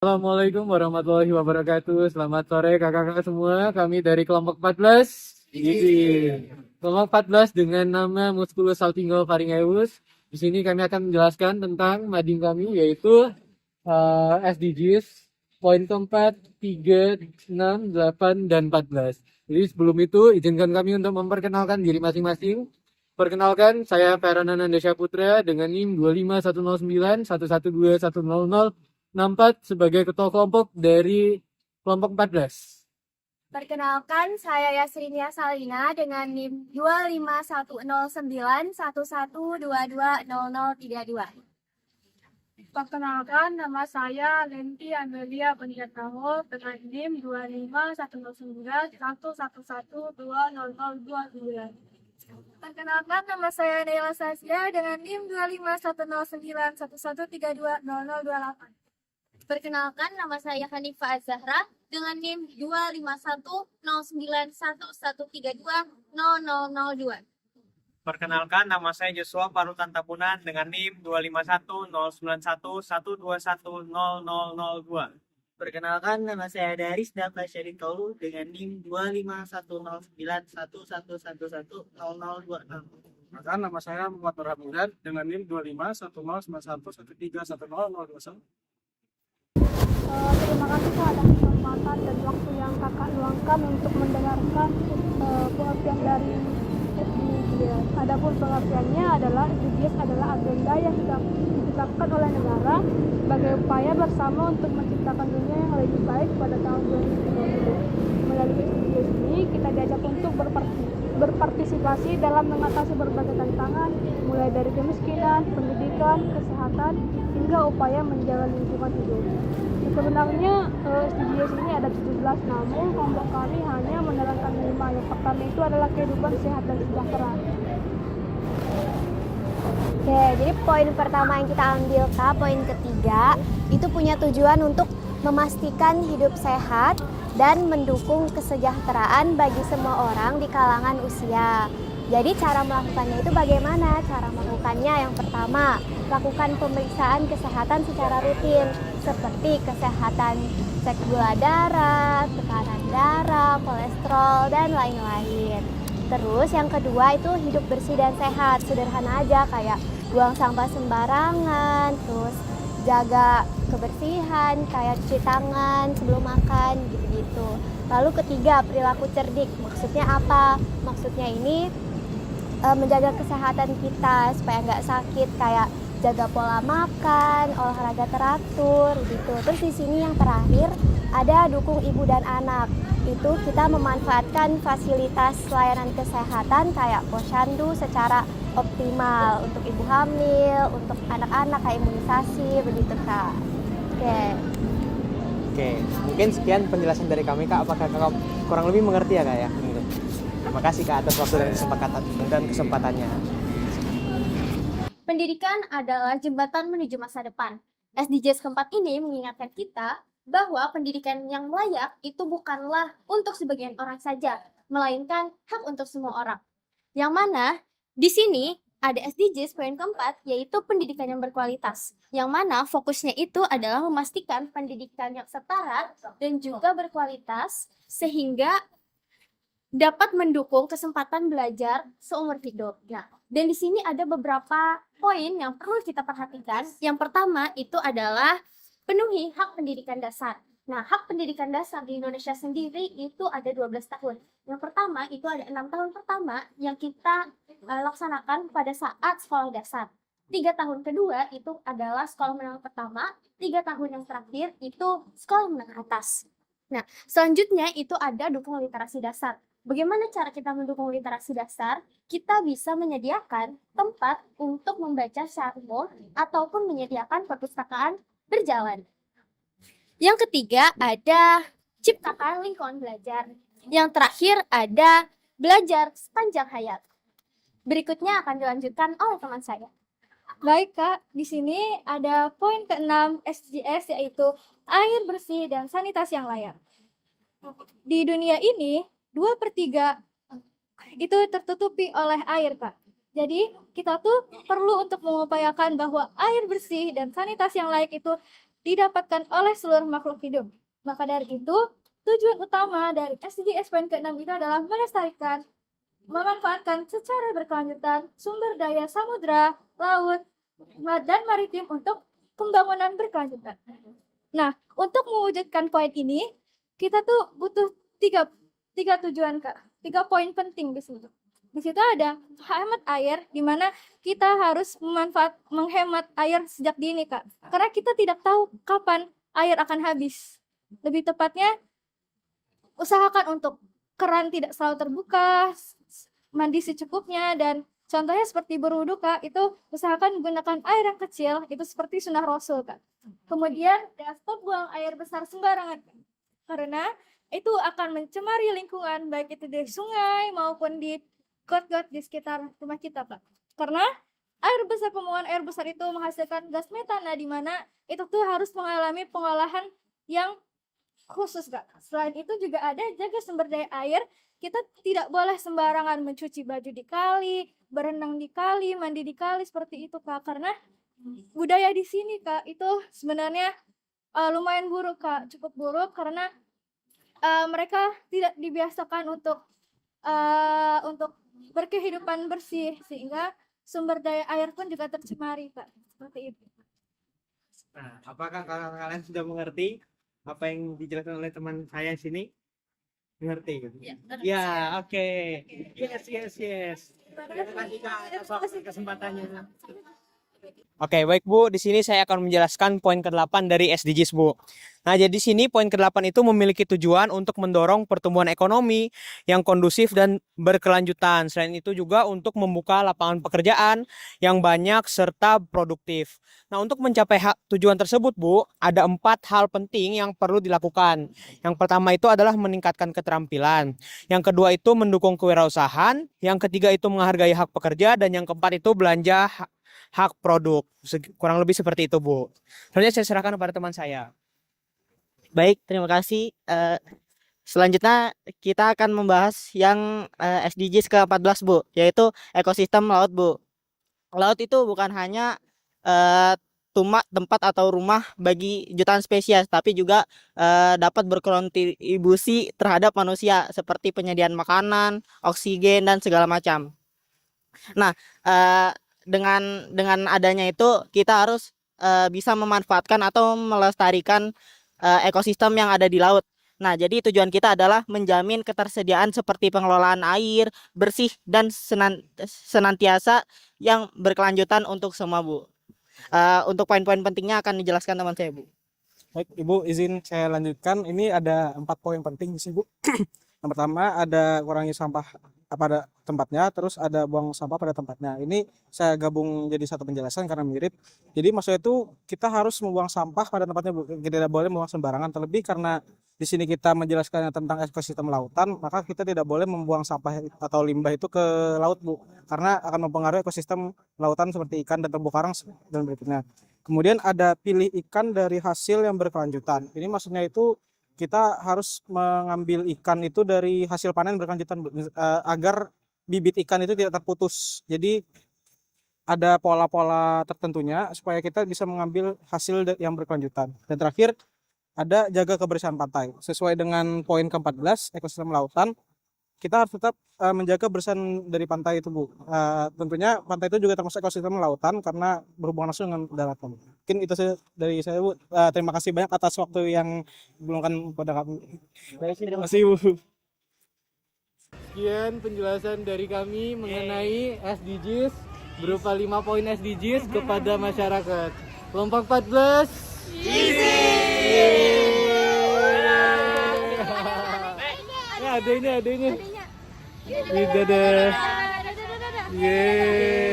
Assalamualaikum warahmatullahi wabarakatuh. Selamat sore kakak-kakak semua. Kami dari kelompok 14. Kelompok 14 dengan nama Musculus salpingo-pharyngeus. Di sini kami akan menjelaskan tentang mading kami yaitu SDGs poin keempat, 3, 6, 8, dan 14. Jadi sebelum itu izinkan kami untuk memperkenalkan diri masing-masing. Perkenalkan, saya Feranan Andesya Putra dengan NIM 25109 112 nampak sebagai ketua kelompok dari kelompok 14. Perkenalkan, saya Yasrinia Salina dengan NIM 2510911220032. Perkenalkan, nama saya Lenti Amelia Penjataho dengan NIM 2510911120022. Perkenalkan, nama saya Naila Sasya dengan NIM 2510911320028. Perkenalkan, nama saya Hanifah Azahra dengan NIM 2510911320002. Perkenalkan, nama saya Joshua Parutan Tapunan dengan NIM 2510911210002. Perkenalkan, nama saya Daris Dafa Syarikaulu dengan NIM 2510911111026. Maka nama saya Muhammad Nur Hamdan dengan NIM 251091131021. Terima kasih atas kesempatan dan waktu yang kakak luangkan untuk mendengarkan pengertian dari SDGs. Adapun pengertiannya adalah SDGs adalah agenda yang sudah ditetapkan oleh negara sebagai upaya bersama untuk menciptakan dunia yang lebih baik pada tahun 2030. Melalui SDGs ini kita diajak untuk berpartisipasi dalam mengatasi berbagai tantangan, mulai dari kemiskinan, pendidikan, kesehatan, hingga upaya menjaga lingkungan hidup. Sebenarnya SDGs ini ada 17, namun kelompok kami hanya menerangkan 5. Yang pertama itu adalah kehidupan sehat dan sejahtera. Oke, jadi poin pertama yang kita ambil, Kak, poin ketiga, itu punya tujuan untuk memastikan hidup sehat dan mendukung kesejahteraan bagi semua orang di kalangan usia. Jadi cara melakukannya itu bagaimana? Cara melakukannya yang pertama, lakukan pemeriksaan kesehatan secara rutin, seperti kesehatan cek gula darah, tekanan darah, kolesterol, dan lain-lain. Terus yang kedua itu hidup bersih dan sehat, sederhana aja kayak buang sampah sembarangan, terus jaga kebersihan kayak cuci tangan sebelum makan gitu-gitu. Lalu ketiga, perilaku cerdik. Maksudnya apa? Maksudnya ini menjaga kesehatan kita supaya nggak sakit, kayak jaga pola makan, olahraga teratur gitu. Terus di sini yang terakhir ada dukung ibu dan anak. Itu kita memanfaatkan fasilitas layanan kesehatan kayak posyandu secara optimal untuk ibu hamil, untuk anak-anak kayak imunisasi begitu, Kak. Oke, mungkin sekian penjelasan dari kami, Kak. Apakah Kakak kurang lebih mengerti ya, Kak ya? Terima kasih, Kak, atas waktu dan kesempatannya. Pendidikan adalah jembatan menuju masa depan. SDGs keempat ini mengingatkan kita bahwa pendidikan yang layak itu bukanlah untuk sebagian orang saja, melainkan hak untuk semua orang. Yang mana di sini ada SDGs poin keempat, yaitu pendidikan yang berkualitas. Yang mana fokusnya itu adalah memastikan pendidikan yang setara dan juga berkualitas sehingga dapat mendukung kesempatan belajar seumur hidup. Nah, dan di sini ada beberapa poin yang perlu kita perhatikan. Yang pertama itu adalah penuhi hak pendidikan dasar. Nah, hak pendidikan dasar di Indonesia sendiri itu ada 12 tahun. Yang pertama itu ada 6 tahun pertama yang kita laksanakan pada saat sekolah dasar. 3 tahun kedua itu adalah sekolah menengah pertama, 3 tahun yang terakhir itu sekolah menengah atas. Nah, selanjutnya itu ada dukung literasi dasar. Bagaimana cara kita mendukung literasi dasar? Kita bisa menyediakan tempat untuk membaca secara umum ataupun menyediakan perpustakaan berjalan. Yang ketiga ada ciptakan lingkungan belajar. Yang terakhir ada belajar sepanjang hayat. Berikutnya akan dilanjutkan oleh teman saya. Baik, Kak, di sini ada poin ke-6 SDGs, yaitu air bersih dan sanitasi yang layak. Di dunia ini 2/3 itu tertutupi oleh air, Kak. Jadi kita tuh perlu untuk mengupayakan bahwa air bersih dan sanitasi yang layak itu didapatkan oleh seluruh makhluk hidup. Maka dari itu, tujuan utama dari SDGs poin ke-6 itu adalah melestarikan, memanfaatkan secara berkelanjutan sumber daya samudra, laut, dan maritim untuk pembangunan berkelanjutan. Nah, untuk mewujudkan poin ini, kita tuh butuh tiga tujuan, Kak. 3 poin penting di situ. Di situ ada hemat air, di mana kita harus menghemat air sejak dini, Kak. Karena kita tidak tahu kapan air akan habis. Lebih tepatnya, usahakan untuk keran tidak selalu terbuka, mandi secukupnya, dan contohnya seperti berwudu, Kak, itu usahakan menggunakan air yang kecil, itu seperti sunnah Rasul, Kak. Kemudian, stop buang air besar sembarangan, Kak. Karena itu akan mencemari lingkungan, baik itu di sungai maupun di got-got di sekitar rumah kita, Kak. Karena pembuangan air besar itu menghasilkan gas metana, di mana itu tuh harus mengalami pengolahan yang khusus, Kak. Selain itu juga ada jaga sumber daya air. Kita tidak boleh sembarangan mencuci baju di kali, berenang di kali, mandi di kali, seperti itu, Kak. Karena budaya di sini, Kak, itu sebenarnya lumayan buruk, Kak. Cukup buruk karena mereka tidak dibiasakan untuk berkehidupan bersih, sehingga sumber daya air pun juga tercemari, Kak. Seperti itu. Nah, apakah kalian sudah mengerti apa yang dijelaskan oleh teman saya di sini? Mengerti? Ya, oke. Yes. Terima kasih, Kak, atas waktu kesempatannya. Oke, baik Bu. Di sini saya akan menjelaskan poin ke-8 dari SDGs, Bu. Nah, jadi di sini poin ke-8 itu memiliki tujuan untuk mendorong pertumbuhan ekonomi yang kondusif dan berkelanjutan. Selain itu juga untuk membuka lapangan pekerjaan yang banyak serta produktif. Nah, untuk mencapai tujuan tersebut, Bu, ada 4 hal penting yang perlu dilakukan. Yang pertama itu adalah meningkatkan keterampilan. Yang kedua itu mendukung kewirausahaan. Yang ketiga itu menghargai hak pekerja. Dan yang keempat itu belanja hak produk. Kurang lebih seperti itu, Bu. Selanjutnya saya serahkan kepada teman saya. Baik, terima kasih. Selanjutnya kita akan membahas yang SDGs ke-14, Bu, yaitu ekosistem laut, Bu. Laut itu bukan hanya tempat atau rumah bagi jutaan spesies, tapi juga dapat berkontribusi terhadap manusia seperti penyediaan makanan, oksigen, dan segala macam. Nah, dengan adanya itu kita harus bisa memanfaatkan atau melestarikan ekosistem yang ada di laut. Nah, jadi tujuan kita adalah menjamin ketersediaan seperti pengelolaan air bersih dan senantiasa yang berkelanjutan untuk semua, Bu. Untuk poin-poin pentingnya akan dijelaskan teman saya, Bu. Baik, Ibu, izin saya lanjutkan. Ini ada 4 poin penting sih, Bu. Yang pertama ada kurangi sampah pada tempatnya, terus ada buang sampah pada tempatnya. Ini saya gabung jadi satu penjelasan karena mirip. Jadi maksudnya itu kita harus membuang sampah pada tempatnya, Bu. Tidak boleh membuang sembarangan. Terlebih karena di sini kita menjelaskannya tentang ekosistem lautan, maka kita tidak boleh membuang sampah atau limbah itu ke laut, Bu. Karena akan mempengaruhi ekosistem lautan seperti ikan dan terumbu karang dan berikutnya. Kemudian ada pilih ikan dari hasil yang berkelanjutan. Ini maksudnya itu kita harus mengambil ikan itu dari hasil panen berkelanjutan, agar bibit ikan itu tidak terputus. Jadi ada pola-pola tertentunya supaya kita bisa mengambil hasil yang berkelanjutan. Dan terakhir ada jaga kebersihan pantai. Sesuai dengan poin ke-14 ekosistem lautan, kita harus tetap menjaga kebersihan dari pantai itu, Bu. Tentunya pantai itu juga termasuk ekosistem lautan karena berhubungan langsung dengan daratan. Mungkin itu dari saya, Bu. Terima kasih banyak atas waktu yang diberikan pada kami. Terima kasih, Bu. Sekian penjelasan dari kami mengenai SDGs berupa 5 poin SDGs kepada masyarakat. Kelompok 14. Ada ini. Dadah. Yeay.